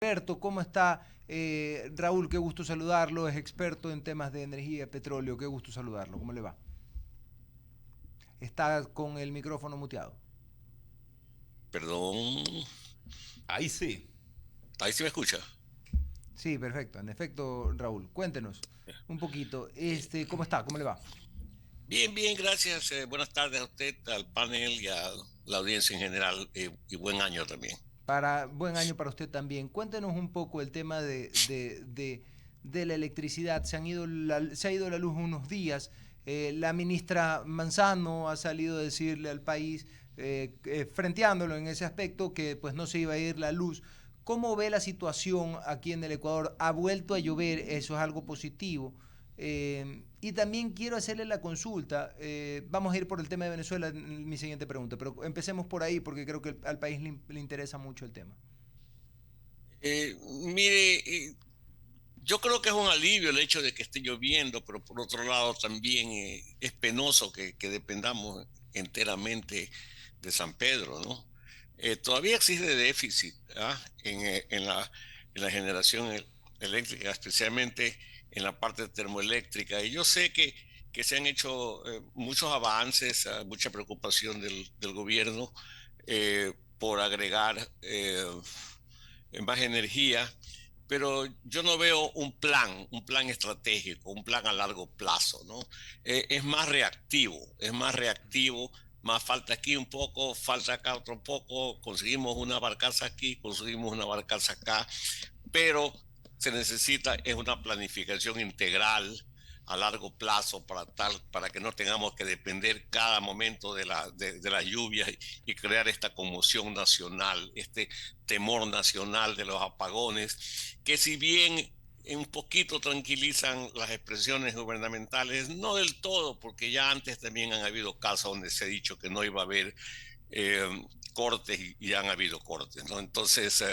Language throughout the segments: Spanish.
Experto, ¿cómo está? Raúl, qué gusto saludarlo, es experto en temas de energía y petróleo, qué gusto saludarlo, ¿cómo le va? Está con el micrófono muteado. Perdón, Ahí sí. ahí sí me escucha. Sí, perfecto, en efecto, Raúl, cuéntenos un poquito, Eh, ¿cómo está? ¿Cómo le va? Bien, bien, gracias. Buenas tardes a usted, al panel y a la audiencia en general, y buen año también. Buen año para usted también. Cuéntenos un poco el tema de la electricidad. Se ha ido la luz unos días. La ministra Manzano ha salido a decirle al país, frenteándolo en ese aspecto, que pues no se iba a ir la luz. ¿Cómo ve la situación aquí en el Ecuador? ¿Ha vuelto a llover? Eso es algo positivo. Y también quiero hacerle la consulta. Vamos a ir por el tema de Venezuela en mi siguiente pregunta, pero empecemos por ahí porque creo que al país le interesa mucho el tema. Mire, yo creo que es un alivio el hecho de que esté lloviendo, pero por otro lado también es penoso que dependamos enteramente de San Pedro, ¿no? Todavía existe déficit, ¿ah? En la generación eléctrica, especialmente en la parte termoeléctrica. Y yo sé que se han hecho muchos avances, mucha preocupación del gobierno por agregar más energía, pero yo no veo un plan estratégico, un plan a largo plazo, ¿no? Es más reactivo, más falta aquí un poco, falta acá otro poco, conseguimos una barcaza aquí, conseguimos una barcaza acá, pero se necesita es una planificación integral a largo plazo para que no tengamos que depender cada momento de las lluvias y crear esta conmoción nacional, este temor nacional de los apagones, que si bien un poquito tranquilizan las expresiones gubernamentales, no del todo, porque ya antes también han habido casos donde se ha dicho que no iba a haber eh, cortes y han habido cortes, ¿no? Entonces,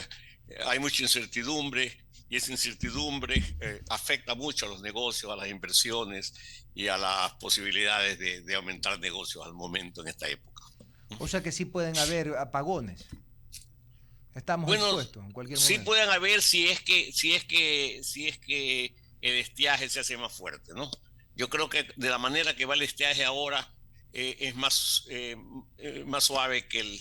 hay mucha incertidumbre y esa incertidumbre afecta mucho a los negocios, a las inversiones y a las posibilidades de aumentar negocios al momento en esta época. O sea que sí pueden haber apagones. Estamos Bueno, expuestos en cualquier sí momento. pueden haber si es que el estiaje se hace más fuerte, ¿no? Yo creo que de la manera que va el estiaje ahora es más suave que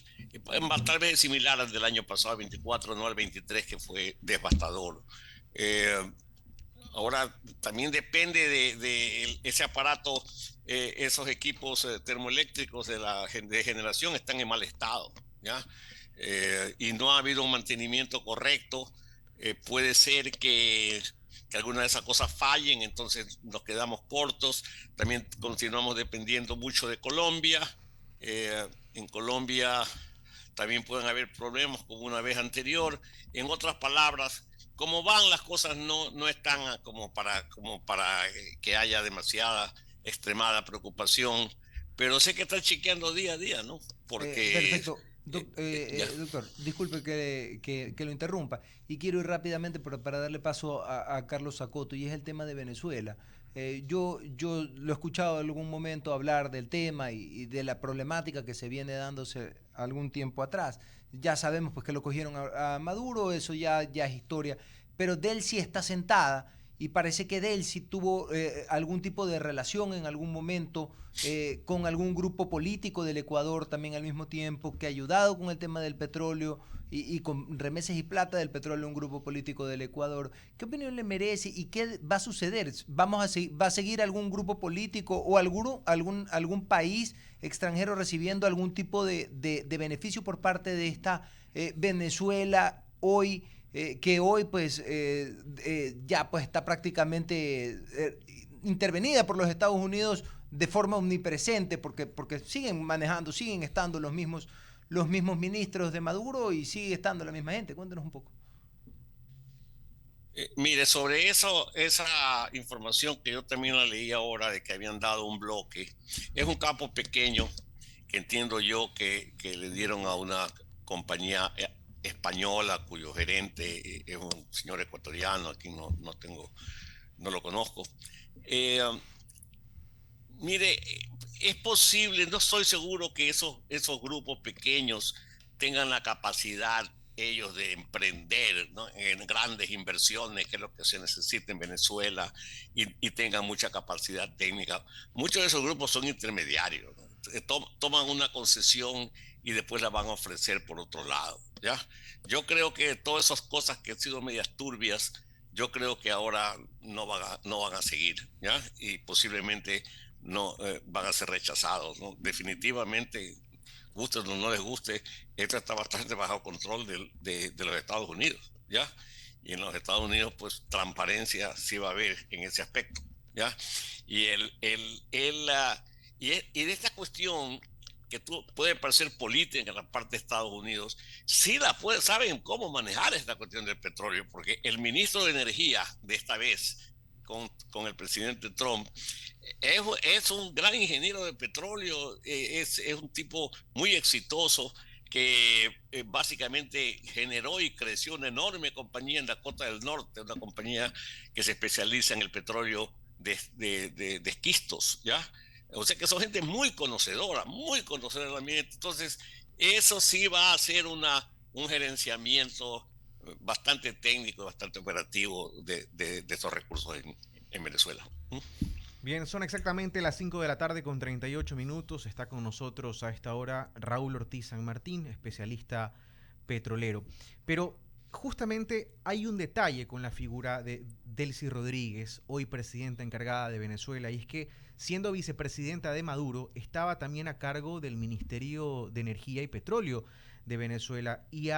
tal vez similar al del año pasado, al 24, no al 23, que fue devastador. Eh, Ahora también depende de ese aparato, esos equipos termoeléctricos de generación están en mal estado, ¿ya? Y no ha habido un mantenimiento correcto. Puede ser que algunas de esas cosas fallen, entonces nos quedamos cortos. También continuamos dependiendo mucho de Colombia. En Colombia también pueden haber problemas como una vez anterior. En otras palabras, como van las cosas no están como para que haya demasiada extremada preocupación, pero sé que están chequeando día a día, ¿no? Porque Perfecto. ya. Doctor, disculpe que lo interrumpa y quiero ir rápidamente para darle paso a Carlos Sacoto y es el tema de Venezuela. Yo lo he escuchado en algún momento hablar del tema y de la problemática que se viene dándose algún tiempo atrás. Ya sabemos pues que lo cogieron a Maduro, eso ya es historia, pero Delcy está sentada y parece que Delcy tuvo algún tipo de relación en algún momento con algún grupo político del Ecuador también al mismo tiempo, que ha ayudado con el tema del petróleo y con remesas y plata del petróleo un grupo político del Ecuador. ¿Qué opinión le merece y qué va a suceder? ¿Va a seguir algún grupo político o algún país extranjero recibiendo algún tipo de beneficio por parte de esta Venezuela hoy? Que hoy pues ya pues está prácticamente intervenida por los Estados Unidos de forma omnipresente porque siguen manejando, siguen estando los mismos ministros de Maduro y sigue estando la misma gente. Cuéntanos un poco. Mire, sobre eso, esa información que yo también la leí ahora de que habían dado un bloque, es un campo pequeño que entiendo yo que le dieron a una compañía española cuyo gerente es un señor ecuatoriano, aquí no lo conozco. Eh, Mire, es posible, no estoy seguro que esos grupos pequeños tengan la capacidad ellos de emprender, ¿no?, en grandes inversiones, que es lo que se necesita en Venezuela, y tengan mucha capacidad técnica. Muchos de esos grupos son intermediarios, ¿no? Toman una concesión y después la van a ofrecer por otro lado, ¿ya? Yo creo que todas esas cosas que han sido medias turbias, yo creo que ahora no van a seguir, ¿ya? Y posiblemente no van a ser rechazados, ¿no? Definitivamente, guste o no les guste, esto está bastante bajo control de los Estados Unidos, ¿ya? Y en los Estados Unidos, pues, transparencia sí va a haber en ese aspecto, ¿ya? Y, y de esta cuestión que tú puede parecer política en la parte de Estados Unidos, sí saben cómo manejar esta cuestión del petróleo, porque el ministro de Energía de esta vez, con el presidente Trump, es un gran ingeniero de petróleo, es un tipo muy exitoso que básicamente generó y creció una enorme compañía en Dakota del Norte, una compañía que se especializa en el petróleo de esquistos, ¿ya? O sea que son gente muy conocedora del ambiente. Entonces, eso sí va a ser un gerenciamiento bastante técnico, bastante operativo de estos recursos en Venezuela. Bien, son exactamente las 5 de la tarde con 38 minutos. Está con nosotros a esta hora Raúl Ortiz San Martín, especialista petrolero. Pero justamente hay un detalle con la figura de Delcy Rodríguez, hoy presidenta encargada de Venezuela, y es que siendo vicepresidenta de Maduro, estaba también a cargo del Ministerio de Energía y Petróleo de Venezuela, y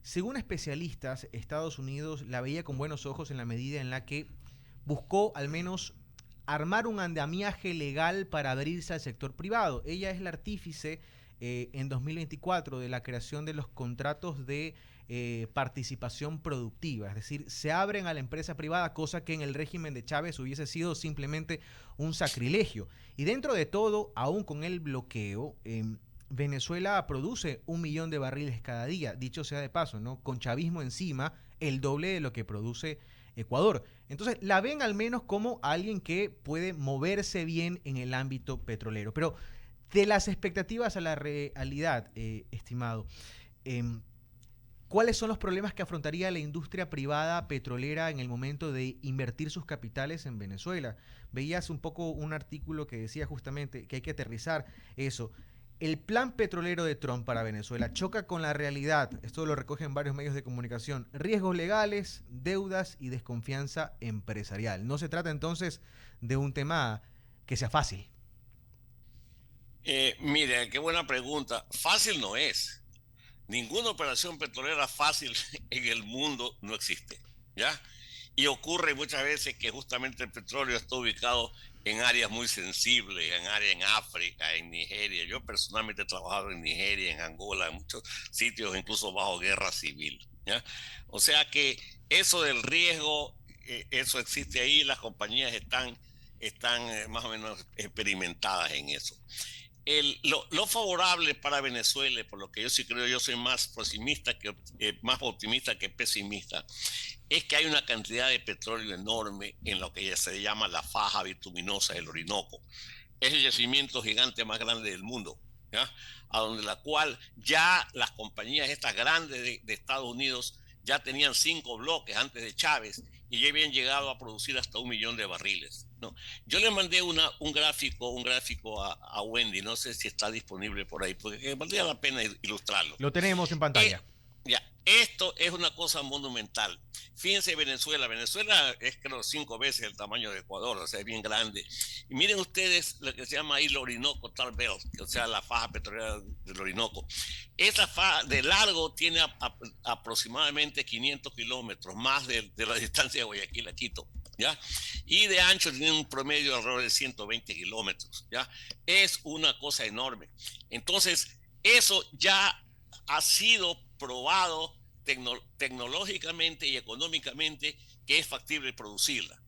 según especialistas, Estados Unidos la veía con buenos ojos en la medida en la que buscó al menos armar un andamiaje legal para abrirse al sector privado. Ella es la artífice en 2024 de la creación de los contratos de participación productiva, es decir, se abren a la empresa privada, cosa que en el régimen de Chávez hubiese sido simplemente un sacrilegio. Y dentro de todo, aún con el bloqueo, Venezuela produce 1 millón de barriles cada día, dicho sea de paso, ¿no? Con chavismo encima, el doble de lo que produce Ecuador. Entonces la ven al menos como alguien que puede moverse bien en el ámbito petrolero. Pero de las expectativas a la realidad, estimado, ¿cuáles son los problemas que afrontaría la industria privada petrolera en el momento de invertir sus capitales en Venezuela? Veías un poco un artículo que decía justamente que hay que aterrizar eso. El plan petrolero de Trump para Venezuela choca con la realidad. Esto lo recogen varios medios de comunicación. Riesgos legales, deudas y desconfianza empresarial. No se trata entonces de un tema que sea fácil. Mire, qué buena pregunta. Fácil no es. Ninguna operación petrolera fácil en el mundo no existe, ¿ya? Y ocurre muchas veces que justamente el petróleo está ubicado en áreas muy sensibles, en áreas en África, en Nigeria. Yo personalmente he trabajado en Nigeria, en Angola, en muchos sitios, incluso bajo guerra civil, ¿ya? O sea que eso del riesgo, eso existe ahí, las compañías están más o menos experimentadas en eso. Lo favorable para Venezuela, por lo que yo sí creo, yo soy más más optimista que pesimista, es que hay una cantidad de petróleo enorme en lo que ya se llama la faja bituminosa del Orinoco. Es el yacimiento gigante más grande del mundo, ¿ya? A donde la cual ya las compañías estas grandes de Estados Unidos ya tenían 5 bloques antes de Chávez y ya habían llegado a producir hasta 1 millón de barriles, ¿no? Yo le mandé un gráfico a Wendy, no sé si está disponible por ahí, porque valdría la pena ilustrarlo. Lo tenemos en pantalla. Ya, esto es una cosa monumental. Fíjense Venezuela es creo 5 veces el tamaño de Ecuador, o sea, es bien grande. Y miren ustedes lo que se llama ahí el Orinoco Tar Belt, o sea, la faja petrolera del Orinoco. Esa faja de largo tiene aproximadamente 500 kilómetros, más de la distancia de Guayaquil a Quito, ¿ya? Y de ancho tiene un promedio alrededor de 120 kilómetros, ¿ya? Es una cosa enorme. Entonces, eso ya ha sido probado tecnológicamente y económicamente que es factible producirla.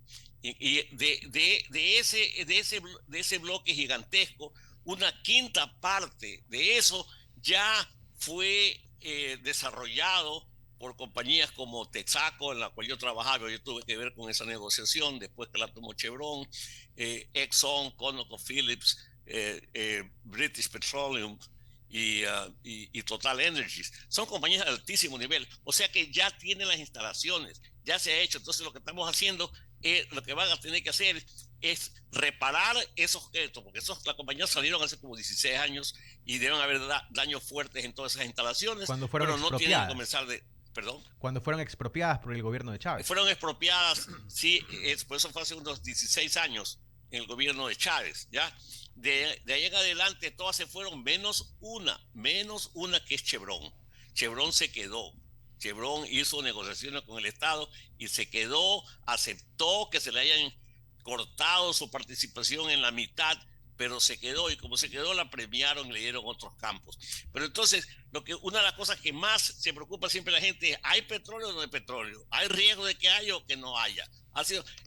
Y de ese bloque gigantesco, una quinta parte de eso ya fue desarrollado por compañías como Texaco, en la cual yo trabajaba. Yo tuve que ver con esa negociación después que la tomó Chevron, Exxon, ConocoPhillips, British Petroleum, y Total Energies. Son compañías de altísimo nivel, o sea que ya tienen las instalaciones, ya se ha hecho. Entonces lo que estamos haciendo, lo que van a tener que hacer es reparar esos objetos, porque las compañías salieron hace como 16 años y deben haber daños fuertes en todas esas instalaciones, Cuando fueron pero no tienen que expropiadas. comenzar de... Perdón. Cuando fueron expropiadas por el gobierno de Chávez. Fueron expropiadas, sí, por eso fue hace unos 16 años en el gobierno de Chávez, ¿ya? De ahí en adelante todas se fueron menos una que es Chevron. Chevron se quedó. Chevron hizo negociaciones con el Estado y se quedó, aceptó que se le hayan cortado su participación en la mitad, pero se quedó, y como se quedó la premiaron y le dieron otros campos. Pero entonces, una de las cosas que más se preocupa siempre la gente es, ¿hay petróleo o no hay petróleo? ¿Hay riesgo de que haya o que no haya?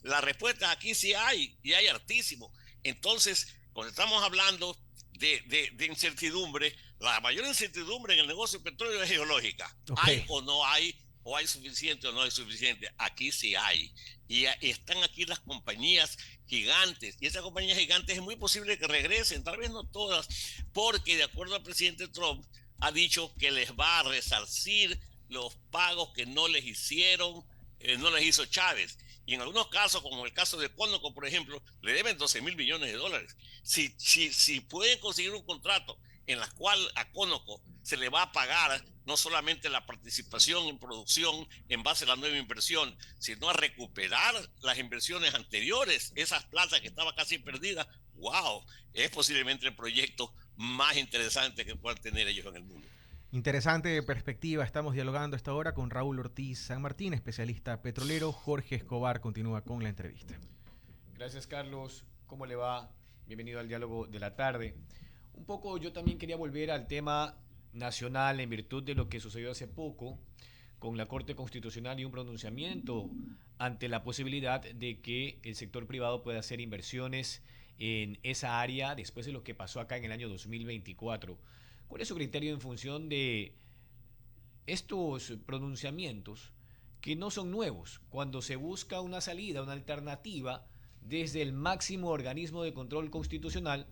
La respuesta aquí sí hay, y hay hartísimo. Entonces, cuando estamos hablando de incertidumbre, la mayor incertidumbre en el negocio de petróleo es geológica. Okay. ¿Hay o no hay? ¿O hay suficiente o no hay suficiente? Aquí sí hay. Y están aquí las compañías gigantes. Y esas compañías gigantes es muy posible que regresen, tal vez no todas, porque de acuerdo al presidente Trump, ha dicho que les va a resarcir los pagos que no les hicieron, no les hizo Chávez. Y en algunos casos, como el caso de Conoco, por ejemplo, le deben 12 mil millones de dólares. Si pueden conseguir un contrato en la cual a Conoco se le va a pagar no solamente la participación en producción en base a la nueva inversión, sino a recuperar las inversiones anteriores, esas plazas que estaban casi perdidas, wow, es posiblemente el proyecto más interesante que puedan tener ellos en el mundo. Interesante perspectiva. Estamos dialogando a esta hora con Raúl Ortiz San Martín, especialista petrolero. Jorge Escobar continúa con la entrevista. Gracias, Carlos. ¿Cómo le va? Bienvenido al diálogo de la tarde. Un poco yo también quería volver al tema nacional en virtud de lo que sucedió hace poco con la Corte Constitucional y un pronunciamiento ante la posibilidad de que el sector privado pueda hacer inversiones en esa área después de lo que pasó acá en el año 2024. ¿Cuál es su criterio en función de estos pronunciamientos que no son nuevos cuando se busca una salida, una alternativa desde el máximo organismo de control constitucional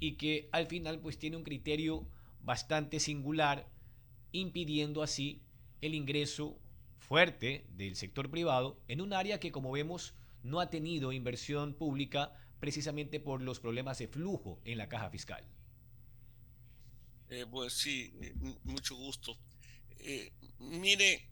y que al final pues tiene un criterio bastante singular, impidiendo así el ingreso fuerte del sector privado en un área que, como vemos, no ha tenido inversión pública precisamente por los problemas de flujo en la caja fiscal? Pues sí, mucho gusto. Mire,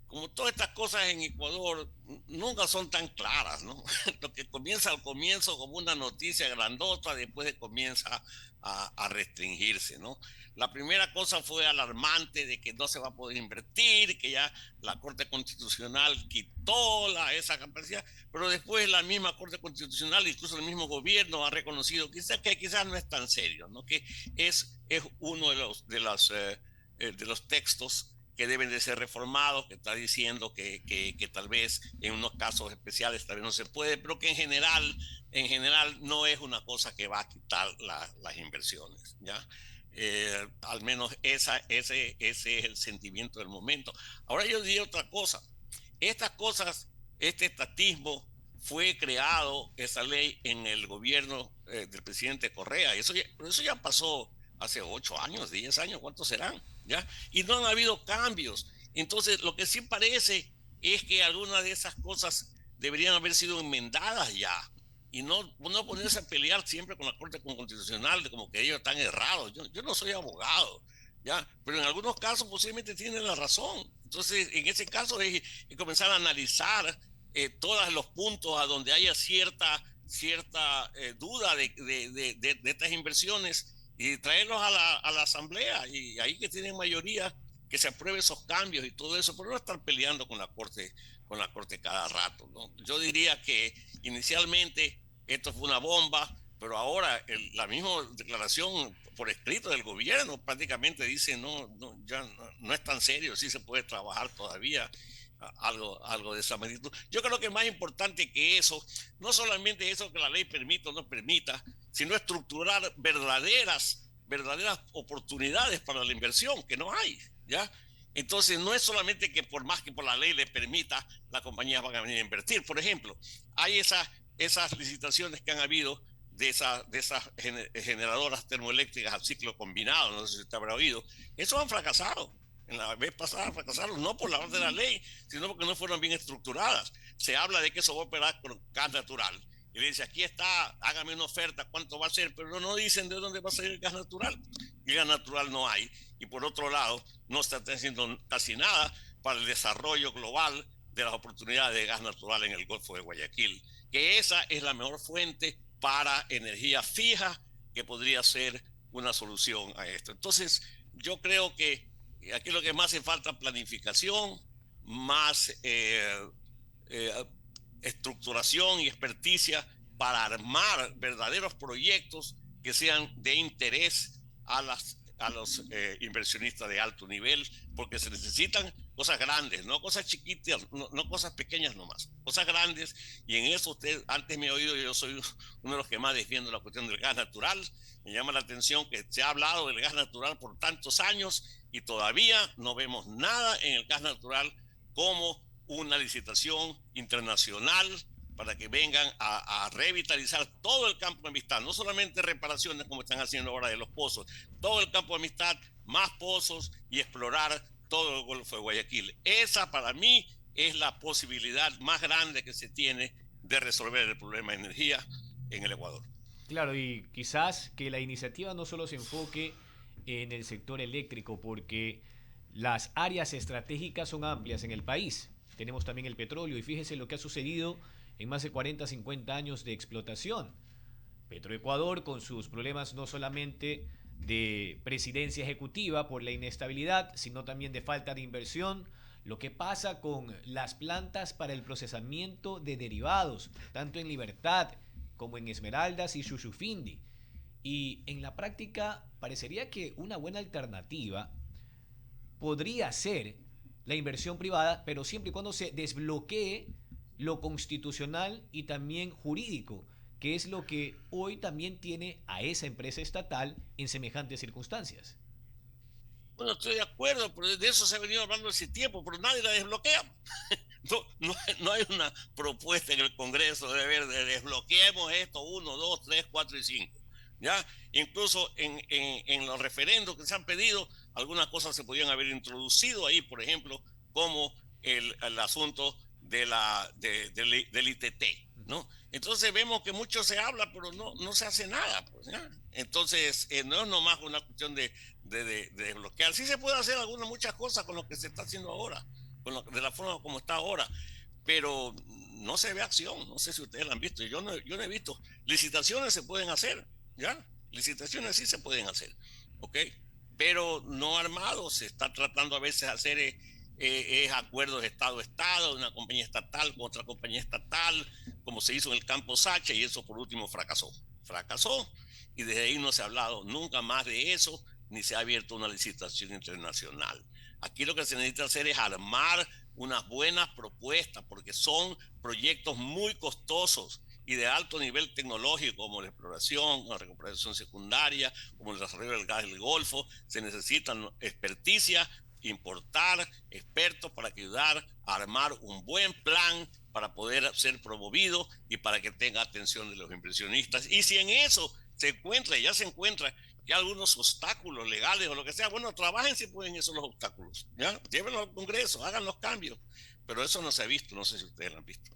como todas estas cosas en Ecuador nunca son tan claras, ¿no? Lo que comienza al comienzo como una noticia grandota, después comienza a restringirse, ¿no? La primera cosa fue alarmante de que no se va a poder invertir, que ya la Corte Constitucional quitó esa capacidad, pero después la misma Corte Constitucional, incluso el mismo gobierno ha reconocido que quizás no es tan serio, ¿no? Que es uno de los textos que deben de ser reformados, que está diciendo que tal vez en unos casos especiales tal vez no se puede, pero que en general no es una cosa que va a quitar las inversiones, ¿ya? Al menos ese es el sentimiento del momento. Ahora yo diría otra cosa. Estas cosas, este estatismo fue creado, esa ley, en el gobierno del presidente Correa. Eso ya pasó hace 8 años, 10 años, ¿cuántos serán? ¿Ya? Y no han habido cambios. Entonces, lo que sí parece es que algunas de esas cosas deberían haber sido enmendadas ya. Y no ponerse a pelear siempre con la Corte Constitucional de como que ellos están errados. Yo no soy abogado, ¿ya? Pero en algunos casos posiblemente tienen la razón. Entonces, en ese caso es comenzar a analizar todos los puntos a donde haya cierta duda de estas inversiones y traerlos a la asamblea, y ahí que tienen mayoría, que se apruebe esos cambios y todo eso, pero no estar peleando con la corte cada rato, ¿no? Yo diría que inicialmente esto fue una bomba, pero ahora la misma declaración por escrito del gobierno prácticamente dice ya no es tan serio, sí se puede trabajar todavía algo de esa magnitud. Yo creo que más importante que eso, no solamente eso que la ley permita o no permita, sino estructurar verdaderas oportunidades para la inversión, que no hay, ¿ya? Entonces no es solamente que por más que por la ley le permita, las compañías van a venir a invertir. Por ejemplo, hay esas licitaciones que han habido de esas generadoras termoeléctricas a ciclo combinado, no sé si usted habrá oído, esos han fracasado. En la vez pasada fracasaron, no por la orden de la ley, sino porque no fueron bien estructuradas. Se habla de que eso va a operar con gas natural. Y le dice, aquí está, hágame una oferta, ¿cuánto va a ser? Pero no dicen de dónde va a salir el gas natural. Y gas natural no hay. Y por otro lado, no está haciendo casi nada para el desarrollo global de las oportunidades de gas natural en el Golfo de Guayaquil. Que esa es la mejor fuente para energía fija que podría ser una solución a esto. Entonces, yo creo que aquí lo que más hace falta planificación, más estructuración y experticia para armar verdaderos proyectos que sean de interés a los inversionistas de alto nivel, porque se necesitan cosas grandes, no cosas chiquitas, no cosas pequeñas nomás, cosas grandes. Y en eso usted antes me ha oído, yo soy uno de los que más defiendo la cuestión del gas natural. Me llama la atención que se ha hablado del gas natural por tantos años y todavía no vemos nada en el gas natural como una licitación internacional para que vengan a revitalizar todo el campo de Amistad, no solamente reparaciones como están haciendo ahora de los pozos, todo el campo de Amistad, más pozos y explorar todo el Golfo de Guayaquil. Esa para mí es la posibilidad más grande que se tiene de resolver el problema de energía en el Ecuador. Claro, y quizás que la iniciativa no solo se enfoque en el sector eléctrico, porque las áreas estratégicas son amplias en el país. Tenemos también el petróleo y fíjese lo que ha sucedido en más de 40, 50 años de explotación. Petroecuador, con sus problemas no solamente de presidencia ejecutiva por la inestabilidad, sino también de falta de inversión. Lo que pasa con las plantas para el procesamiento de derivados, tanto en Libertad como en Esmeraldas y Shushufindi. Y en la práctica parecería que una buena alternativa podría ser la inversión privada, pero siempre y cuando se desbloquee lo constitucional y también jurídico, que es lo que hoy también tiene a esa empresa estatal en semejantes circunstancias. Bueno, estoy de acuerdo, pero de eso se ha venido hablando hace tiempo, pero nadie la desbloquea. No hay una propuesta en el Congreso de ver, de desbloqueemos esto, 1, 2, 3, 4 y 5. ¿Ya? Incluso en los referendos que se han pedido, algunas cosas se podían haber introducido ahí, por ejemplo, como el asunto del ITT, ¿no? Entonces vemos que mucho se habla, pero no se hace nada, pues, ¿ya? Entonces no es nomás una cuestión de desbloquear. Sí se puede hacer muchas cosas con lo que se está haciendo ahora, de la forma como está ahora, pero no se ve acción. No sé si ustedes la han visto, yo no he visto. Licitaciones se pueden hacer, ¿ya? Licitaciones sí se pueden hacer, ¿ok? Pero no armados. Se está tratando a veces de hacer acuerdos de Estado-Estado, de una compañía estatal con otra compañía estatal, como se hizo en el campo Sacha, y eso por último fracasó, y desde ahí no se ha hablado nunca más de eso, ni se ha abierto una licitación internacional. Aquí lo que se necesita hacer es armar unas buenas propuestas, porque son proyectos muy costosos y de alto nivel tecnológico, como la exploración, la recuperación secundaria, como el desarrollo del gas del Golfo. Se necesitan experticia, importar expertos para ayudar a armar un buen plan para poder ser promovido y para que tenga atención de los inversionistas. Y si en eso se encuentra que algunos obstáculos legales o lo que sea, bueno, trabajen si pueden esos los obstáculos, ¿ya? Llévenlo al Congreso, hagan los cambios, pero eso no se ha visto, no sé si ustedes lo han visto.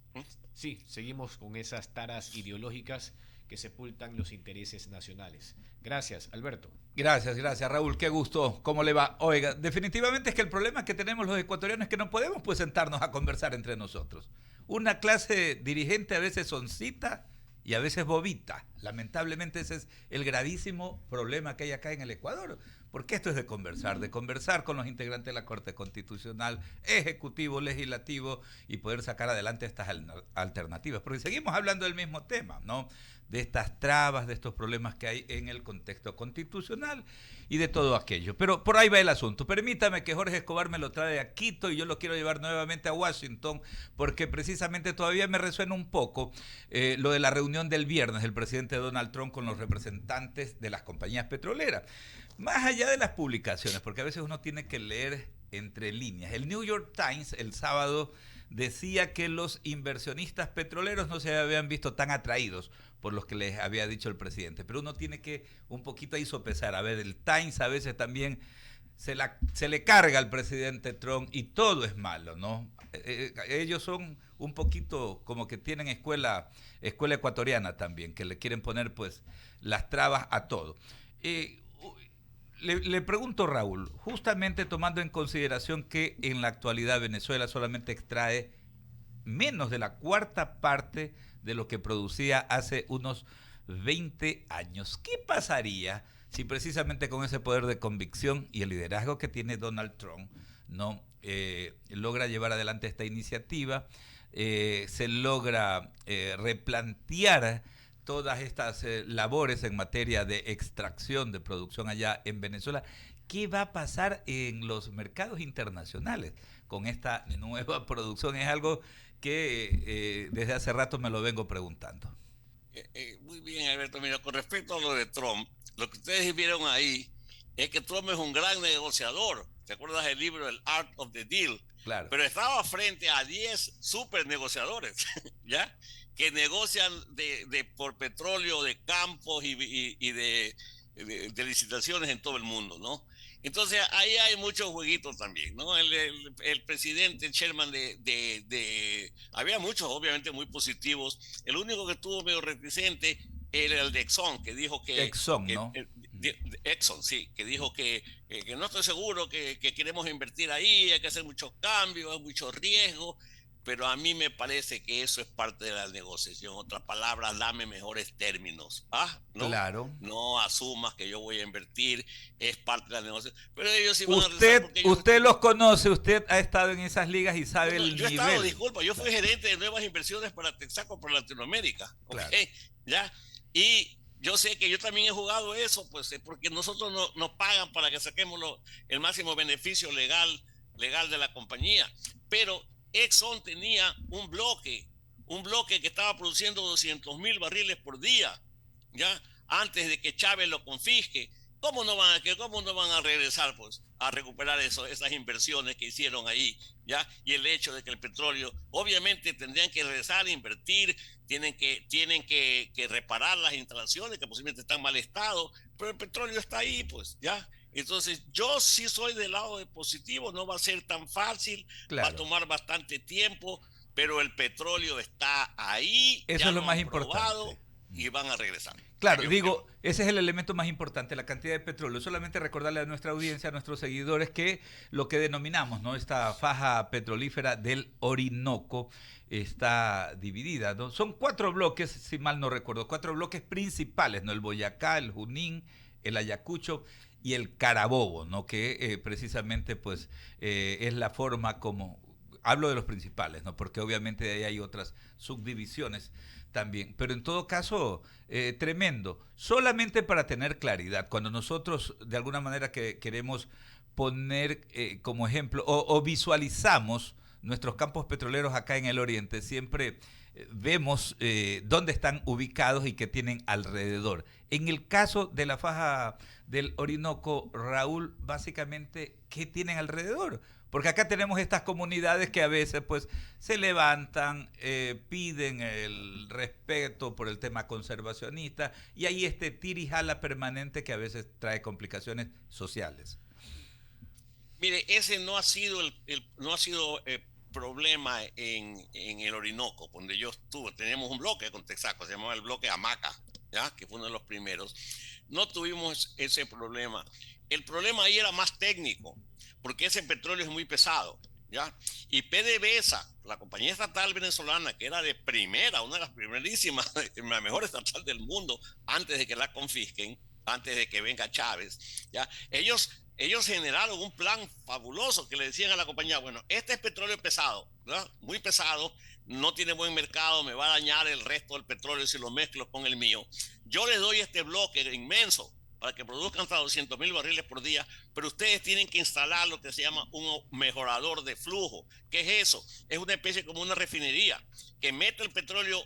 Sí, seguimos con esas taras ideológicas que sepultan los intereses nacionales. Gracias, Alberto. Gracias, Raúl, qué gusto, ¿cómo le va? Oiga, definitivamente es que el problema que tenemos los ecuatorianos es que no podemos pues sentarnos a conversar entre nosotros. Una clase dirigente a veces soncita y a veces bobita. Lamentablemente ese es el gravísimo problema que hay acá en el Ecuador, porque esto es de conversar con los integrantes de la Corte Constitucional, Ejecutivo, Legislativo, y poder sacar adelante estas alternativas, porque seguimos hablando del mismo tema, ¿no? De estas trabas, de estos problemas que hay en el contexto constitucional y de todo aquello. Pero por ahí va el asunto. Permítame que Jorge Escobar me lo trae a Quito y yo lo quiero llevar nuevamente a Washington, porque precisamente todavía me resuena un poco lo de la reunión del viernes del presidente Donald Trump con los representantes de las compañías petroleras. Más allá de las publicaciones, porque a veces uno tiene que leer entre líneas. El New York Times el sábado decía que los inversionistas petroleros no se habían visto tan atraídos por los que les había dicho el presidente. Pero uno tiene que un poquito ahí sopesar. A ver, el Times a veces también se le carga al presidente Trump y todo es malo, ¿no? Ellos son un poquito como que tienen escuela ecuatoriana también, que le quieren poner pues las trabas a todo. Le pregunto, Raúl, justamente tomando en consideración que en la actualidad Venezuela solamente extrae menos de la cuarta parte de lo que producía hace unos 20 años. ¿Qué pasaría si precisamente con ese poder de convicción y el liderazgo que tiene Donald Trump no logra llevar adelante esta iniciativa, se logra replantear todas estas labores en materia de extracción, de producción allá en Venezuela? ¿Qué va a pasar en los mercados internacionales con esta nueva producción? Es algo que desde hace rato me lo vengo preguntando. Muy bien, Alberto. Mira, con respecto a lo de Trump, lo que ustedes vieron ahí es que Trump es un gran negociador. ¿Te acuerdas del libro El Art of the Deal? Claro. Pero estaba frente a 10 super negociadores, ¿ya? Que negocian por petróleo de campos y de licitaciones en todo el mundo, ¿no? Entonces ahí hay muchos jueguitos también, ¿no? El presidente, el chairman había muchos obviamente muy positivos. El único que estuvo medio reticente era el de Exxon, que dijo que... Exxon, ¿no? Exxon, sí, que dijo que no estoy seguro, que queremos invertir ahí, hay que hacer muchos cambios, hay mucho riesgo, pero a mí me parece que eso es parte de la negociación. Otras palabras, dame mejores términos. ¿No? Claro. No asumas que yo voy a invertir, es parte de la negociación. Pero ellos sí van a regresar porque usted los conoce, usted ha estado en esas ligas y sabe el nivel. Yo he estado, disculpa, yo fui gerente de nuevas inversiones para Texaco, para Latinoamérica. Claro. ¿Okay? ¿Ya? Y yo sé que yo también he jugado eso, pues porque nosotros nos pagan para que saquemos el máximo beneficio legal de la compañía. Pero Exxon tenía un bloque que estaba produciendo 200,000 barriles por día, ¿ya? Antes de que Chávez lo confisque. ¿Cómo no van a regresar, pues, a recuperar esas inversiones que hicieron ahí, ¿ya? Y el hecho de que el petróleo, obviamente tendrían que regresar a invertir, tienen que reparar las instalaciones que posiblemente están en mal estado, pero el petróleo está ahí, pues, ¿ya? Entonces, yo sí soy del lado de positivo, no va a ser tan fácil, claro. Va a tomar bastante tiempo, pero el petróleo está ahí. Eso es lo más importante. Y van a regresar. Claro, digo, ese es el elemento más importante, la cantidad de petróleo. Solamente recordarle a nuestra audiencia, a nuestros seguidores, que lo que denominamos, ¿no?, esta faja petrolífera del Orinoco está dividida, ¿no? Son 4 bloques, si mal no recuerdo, 4 bloques principales, ¿no? El Boyacá, el Junín, el Ayacucho y el Carabobo, ¿no? Que precisamente pues es la forma como, hablo de los principales, ¿no? Porque obviamente de ahí hay otras subdivisiones también, pero en todo caso tremendo. Solamente para tener claridad, cuando nosotros de alguna manera que queremos poner como ejemplo o visualizamos nuestros campos petroleros acá en el oriente, siempre vemos dónde están ubicados y qué tienen alrededor. En el caso de la faja del Orinoco, Raúl, básicamente, ¿qué tienen alrededor? Porque acá tenemos estas comunidades que a veces pues se levantan, piden el respeto por el tema conservacionista y hay este tirijala permanente que a veces trae complicaciones sociales. Mire, ese no ha sido problema en el Orinoco, donde yo estuve. Teníamos un bloque con Texaco, se llamaba el bloque Hamaca, ¿ya? Que fue uno de los primeros. No tuvimos ese problema. El problema ahí era más técnico, porque ese petróleo es muy pesado, ¿ya? Y PDVSA, la compañía estatal venezolana, que era de primera, una de las primerísimas, la mejor estatal del mundo, antes de que la confisquen, antes de que venga Chávez, ¿ya? Ellos generaron un plan fabuloso que le decían a la compañía, bueno, este es petróleo pesado, ¿verdad? Muy pesado, no tiene buen mercado, me va a dañar el resto del petróleo si lo mezclo con el mío. Yo les doy este bloque inmenso para que produzcan hasta 200,000 barriles por día, pero ustedes tienen que instalar lo que se llama un mejorador de flujo. ¿Qué es eso? Es una especie como una refinería que mete el petróleo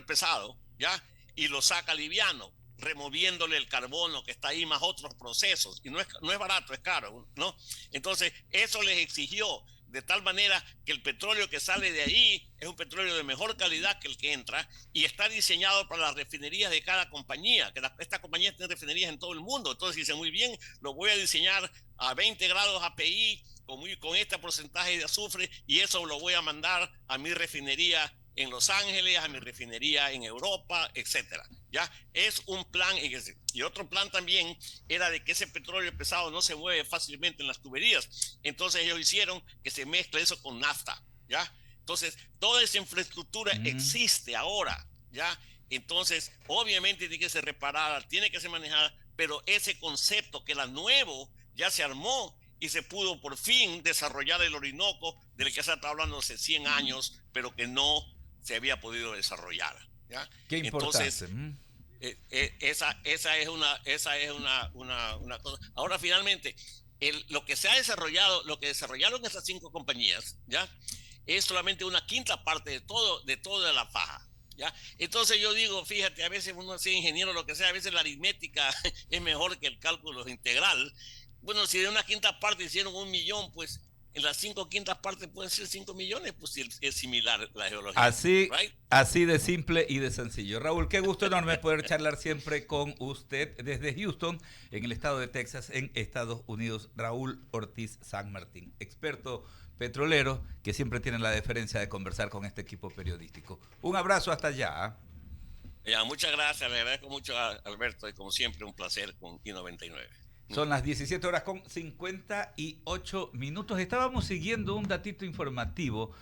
pesado, ¿ya? Y lo saca liviano, removiéndole el carbono que está ahí más otros procesos. Y no es barato, es caro, ¿no? Entonces, eso les exigió de tal manera que el petróleo que sale de ahí es un petróleo de mejor calidad que el que entra y está diseñado para las refinerías de cada compañía, que esta compañía tiene refinerías en todo el mundo. Entonces dice, muy bien, lo voy a diseñar a 20 grados API con este porcentaje de azufre y eso lo voy a mandar a mi refinería en Los Ángeles, a mi refinería en Europa, etcétera. Ya es un plan, y otro plan también era de que ese petróleo pesado no se mueve fácilmente en las tuberías. Entonces ellos hicieron que se mezcle eso con nafta, ¿ya? Entonces toda esa infraestructura existe ahora, ¿ya? Entonces obviamente tiene que ser reparada, tiene que ser manejada, pero ese concepto que era nuevo ya se armó y se pudo por fin desarrollar el Orinoco, del que se está hablando hace 100 años, pero que no se había podido desarrollar, ¿ya? Qué importante. Entonces, esa es una cosa. Ahora, finalmente, lo que se ha desarrollado, lo que desarrollaron esas 5 compañías, ¿ya? Es solamente una quinta parte de toda la faja, ¿ya? Entonces yo digo, fíjate, a veces uno es ingeniero, lo que sea, a veces la aritmética es mejor que el cálculo integral. Bueno, si de una quinta parte hicieron 1 millón, pues en las 5 quintas partes pueden ser 5 millones, pues si es similar la geología. Así de simple y de sencillo. Raúl, qué gusto enorme poder charlar siempre con usted desde Houston, en el estado de Texas, en Estados Unidos. Raúl Ortiz San Martín, experto petrolero, que siempre tiene la deferencia de conversar con este equipo periodístico. Un abrazo hasta allá. Ya, muchas gracias, le agradezco mucho a Alberto y como siempre un placer con I99. Son las 17 horas con 58 minutos. Estábamos siguiendo un datito informativo